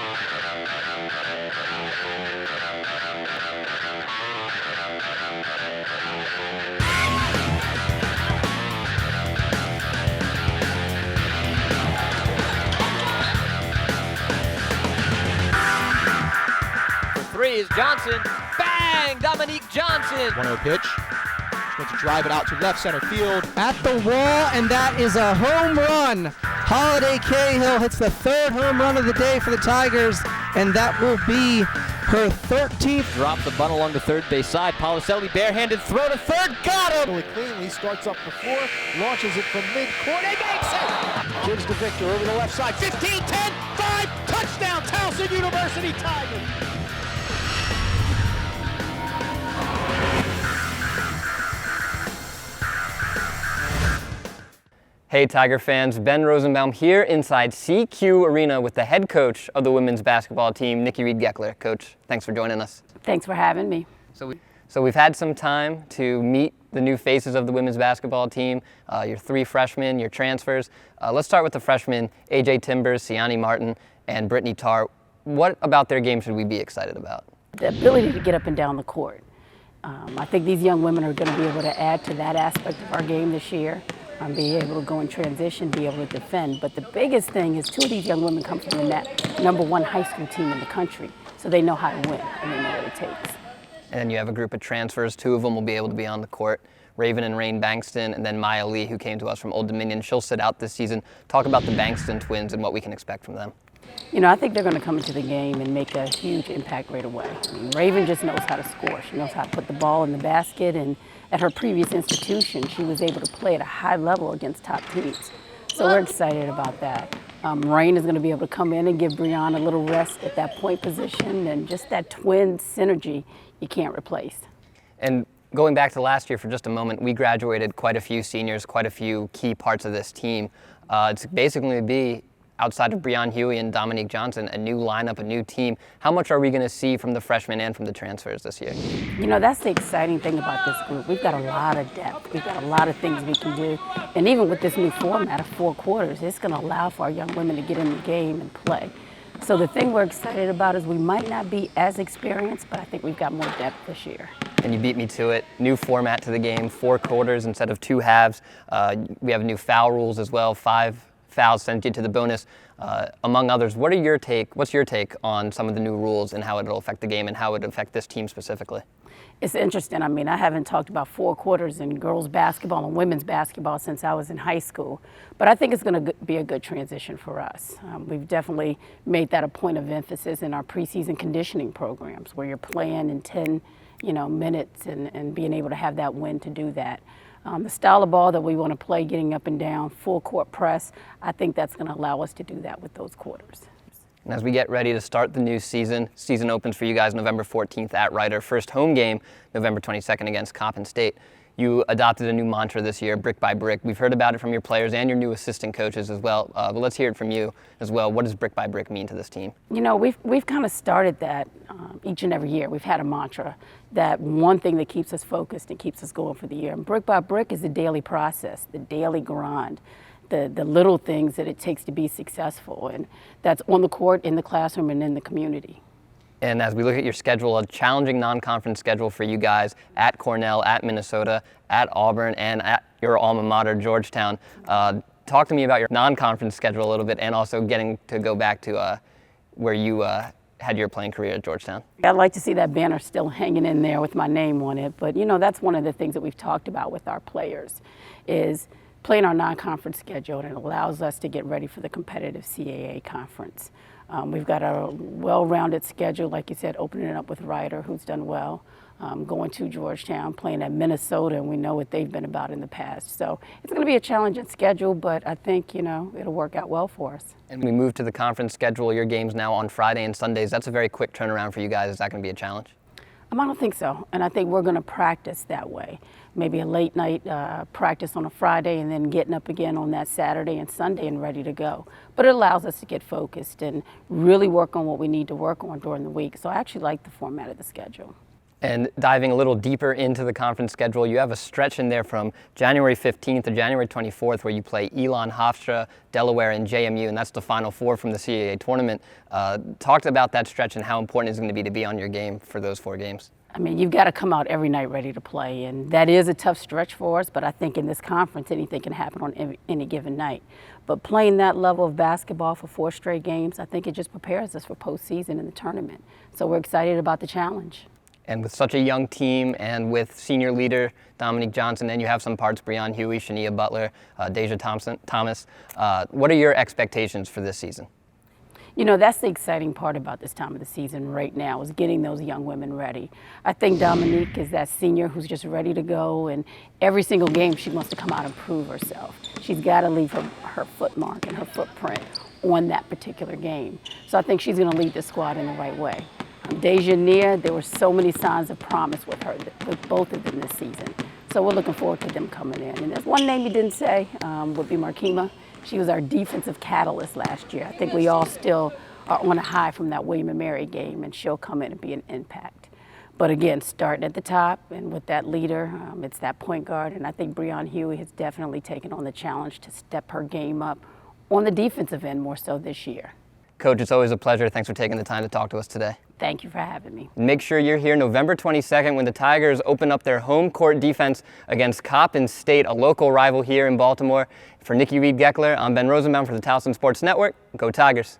Three is Johnson. Bang! Dominique Johnson. 1-0 pitch. She's going to drive it out to left center field. At the wall, and that is a home run. Holiday Cahill hits the third home run of the day for the Tigers, and that will be her 13th. Drops the bunt along the third base side. Policelli barehanded throw to third. Got him! Really cleanly starts up the four, launches it from midcourt, and makes it! Gives to Victor over the left side. 15, 10, 5, touchdown, Towson University Tigers! Hey Tiger fans, Ben Rosenbaum here inside CQ Arena with the head coach of the women's basketball team, Niki Reid Geckeler. Coach, thanks for joining us. Thanks for having me. So we've had some time to meet the new faces of the women's basketball team, your three freshmen, your transfers. Let's start with the freshmen, AJ Timbers, Siani Martin, and Brittany Tarr. What about their game should we be excited about? The ability to get up and down the court. I think these young women are going to be able to add to that aspect of our game this year. Be able to go in transition, be able to defend. But the biggest thing is two of these young women come from the #1 high school team in the country, so they know how to win and they know what it takes. And then you have a group of transfers. Two of them will be able to be on the court, Raven and Rain Bankston, and then Maya Lee, who came to us from Old Dominion. She'll sit out this season. Talk about the Bankston twins and what we can expect from them. You know, I think they're going to come into the game and make a huge impact right away. I mean, Raven just knows how to score. She knows how to put the ball in the basket, and at her previous institution, she was able to play at a high level against top teams. So we're excited about that. Rain is going to be able to come in and give Brianna a little rest at that point position, and just that twin synergy you can't replace. And going back to last year for just a moment, we graduated quite a few seniors, quite a few key parts of this team. It's basically going to be, outside of Breon Huey and Dominique Johnson, a new lineup, a new team. How much are we going to see from the freshmen and from the transfers this year? You know, that's the exciting thing about this group. We've got a lot of depth. We've got a lot of things we can do. And even with this new format of 4 quarters, it's going to allow for our young women to get in the game and play. So the thing we're excited about is we might not be as experienced, but I think we've got more depth this year. And you beat me to it. New format to the game, 4 quarters instead of 2 halves. We have new foul rules as well, 5 fouls sent you to the bonus, among others. What's your take on some of the new rules and how it'll affect the game and how it'll affect this team specifically? It's interesting. I mean, I haven't talked about 4 quarters in girls basketball and women's basketball since I was in high school, but I think it's going to be a good transition for us. We've definitely made that a point of emphasis in our preseason conditioning programs, where you're playing in 10 minutes and being able to have that win to do that. The style of ball that we want to play, getting up and down, full court press, I think that's going to allow us to do that with those quarters. And as we get ready to start the new season opens for you guys November 14th at Ryder. First home game, November 22nd against Coppin State. You adopted a new mantra this year, brick by brick. We've heard about it from your players and your new assistant coaches as well, but let's hear it from you as well. What does brick by brick mean to this team? You know, we've kind of started that each and every year. We've had a mantra, that one thing that keeps us focused and keeps us going for the year. And brick by brick is the daily process, the daily grind, the little things that it takes to be successful. And that's on the court, in the classroom, and in the community. And as we look at your schedule, a challenging non-conference schedule for you guys at Cornell, at Minnesota, at Auburn, and at your alma mater, Georgetown. Talk to me about your non-conference schedule a little bit, and also getting to go back to where you had your playing career at Georgetown. I'd like to see that banner still hanging in there with my name on it, but that's one of the things that we've talked about with our players, is playing our non-conference schedule, and it allows us to get ready for the competitive CAA conference. We've got a well-rounded schedule, like you said, opening it up with Ryder, who's done well, going to Georgetown, playing at Minnesota, and we know what they've been about in the past. So it's going to be a challenging schedule, but I think, it'll work out well for us. And we move to the conference schedule. Your game's now on Friday and Sundays. That's a very quick turnaround for you guys. Is that going to be a challenge? I don't think so, and I think we're going to practice that way. Maybe a late night practice on a Friday and then getting up again on that Saturday and Sunday and ready to go. But it allows us to get focused and really work on what we need to work on during the week. So I actually like the format of the schedule. And diving a little deeper into the conference schedule, you have a stretch in there from January 15th to January 24th where you play Elon, Hofstra, Delaware, and JMU, and that's the Final Four from the CAA tournament. Talked about that stretch and how important it's going to be on your game for those 4 games. I mean, you've got to come out every night ready to play, and that is a tough stretch for us, but I think in this conference, anything can happen on any given night. But playing that level of basketball for 4 straight games, I think it just prepares us for postseason in the tournament. So we're excited about the challenge. And with such a young team and with senior leader Dominique Johnson, and you have some parts, Breon Huey, Shania Butler, Deja Thomas, what are your expectations for this season? You know, that's the exciting part about this time of the season right now is getting those young women ready. I think Dominique is that senior who's just ready to go, and every single game she wants to come out and prove herself. She's got to leave her footmark and her footprint on that particular game. So I think she's going to lead the squad in the right way. Deja Nia, there were so many signs of promise with her, with both of them this season. So we're looking forward to them coming in. And there's one name you didn't say, would be Markima. She was our defensive catalyst last year. I think we all still are on a high from that William & Mary game, and she'll come in and be an impact. But again, starting at the top and with that leader, it's that point guard, and I think Breon Huey has definitely taken on the challenge to step her game up on the defensive end more so this year. Coach, it's always a pleasure. Thanks for taking the time to talk to us today. Thank you for having me. Make sure you're here November 22nd when the Tigers open up their home court defense against Coppin State, a local rival here in Baltimore. For Niki Reid Geckeler, I'm Ben Rosenbaum for the Towson Sports Network. Go Tigers.